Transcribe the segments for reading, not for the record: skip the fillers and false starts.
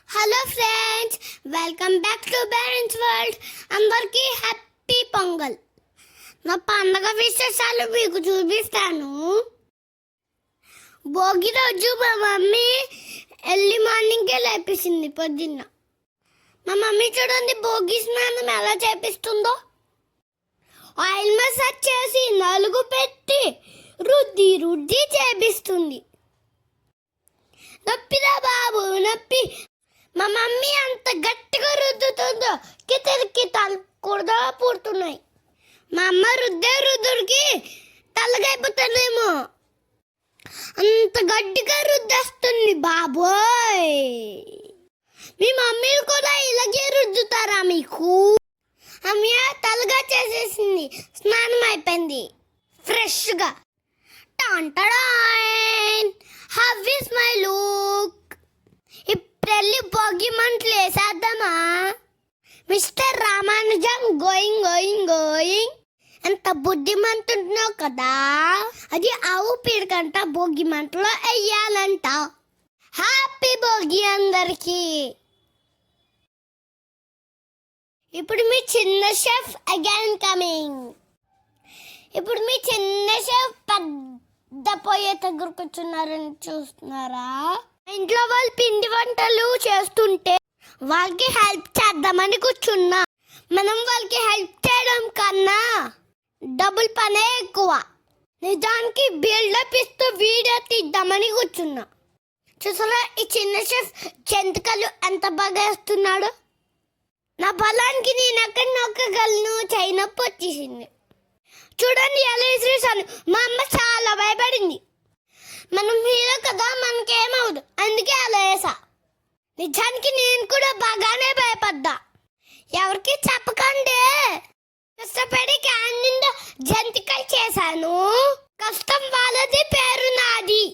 Hello friends, welcome back to parents world. అందరికీ happy pongal. నా పండగ విశేషాలు మీకు చూపిస్తాను. భోగి రోజు మా మమ్మీ ఎర్లీ మార్నింగ్కే లేపేసింది. పొద్దున్న మా మమ్మీ చూడండి భోగి స్నానం ఎలా చేపిస్తుందో. ఆయిల్ మసాజ్ చేసి నలుగు పెట్టి రుద్ది రుద్ది చేపిస్తుంది. నొప్పిరా బాబు నొప్పి. మా మమ్మీ అంత గట్టిగా రుద్దుతుందో కితరికి తల కూడా పూడుతున్నాయి. మా అమ్మ రుద్దుడికి తలగైపోతుందేమో, అంత గట్టిగా రుద్దేస్తుంది బాబోయ్. మీ మమ్మీలు కూడా ఇలాగే రుద్దుతారా మీకు? అమ్మ తలగా చేసేసింది, స్నానం అయిపోయింది ఫ్రెష్గా. How is my look? ఇప్పుడెళ్ళి భోగి మంటలు వేసేద్దామా? Mister Ramanujam going going going. ఎంత బుద్ధిమంతున్నావు కదా. అది ఆవు పీడకంట భోగి మంటలో వెయ్యాలంట. హ్యాపీ భోగి అందరికి. ఇప్పుడు మీ చిన్న షెఫ్ అగైన్ కమింగ్. ఇప్పుడు మీ చిన్న షెఫ్ పెద్ద పొయ్యి దగ్గర కూర్చున్నారని చూస్తున్నారా? ఇంట్లో వాళ్ళు పిండి వంటలు చేస్తుంటే వాళ్ళకి హెల్ప్ చేద్దామని కూర్చున్నా. మనం వాళ్ళకి హెల్ప్ చేయడం కన్నా డబుల్ పనే ఎక్కువ. నిజానికి బిల్డప్ ఇస్తూ వీడియో తీద్దామని కూర్చున్నా. చూసారా ఈ చిన్న షెఫ్ జంతికలు ఎంత బాగా వేస్తున్నాడు. నా బలానికి నేను ఎక్కడ నొక్కగలను, చైనప్పు వచ్చేసింది. చూడండి ఎలా విసిరేసాను. మా అమ్మ చాలా భయపడింది. మనం హీరో కదా, మనకేమవుదు, అందుకే అలా వేసా. నిజానికి నేను కూడా బాగానే భయపడ్డా. ఎవరికి చెప్పకండి కష్టపడి క్యాన్ నిండా జంతికలు చేశాను. కష్టం వాళ్ళది, పేరు నాది.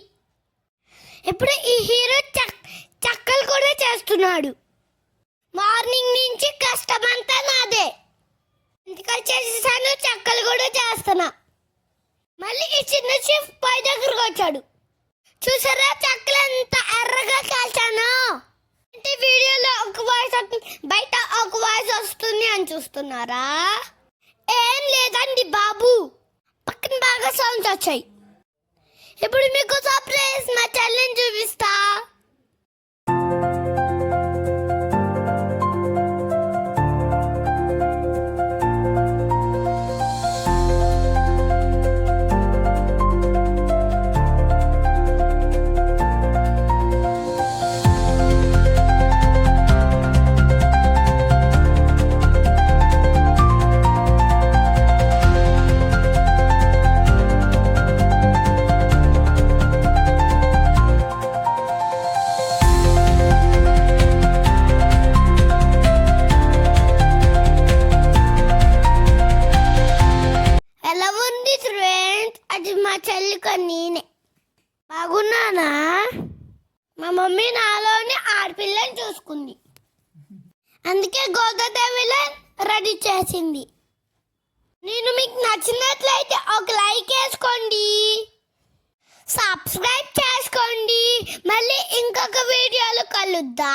ఇప్పుడు ఈ హీరో చక్కలు కూడా చేస్తున్నాడు. మార్నింగ్ నుంచి కష్టమంతా నాదే. జంతికలు చేసేసాను, చక్కలు కూడా చేస్తున్నా. మళ్ళీ ఈ చిన్న షెఫ్ పై దగ్గరకు వచ్చాడు. చూసారా చక్కలు ఎంత ఎర్రగా కాల్చాను. అంటే వీడియోలో ఒక వాయిస్ వస్తుంది, బయట ఒక వాయిస్ వస్తుంది అని చూస్తున్నారా? ఏం లేదండి బాబు, పక్కన బాగా సౌండ్స్ వచ్చాయి. ఇప్పుడు మీకు సర్ప్రైజ్ మా చెల్లిని చూపిస్తా. అది మా చెల్లిక నేనే. బాగున్నానా? మా మమ్మీ నాలోని ఆడపిల్లని చూసుకుంది, అందుకే గోదాదేవిలో రెడీ చేసింది. నేను మీకు నచ్చినట్లయితే ఒక లైక్ వేసుకోండి, సబ్స్క్రైబ్ చేసుకోండి. మళ్ళీ ఇంకొక వీడియోలో కలుద్దాం.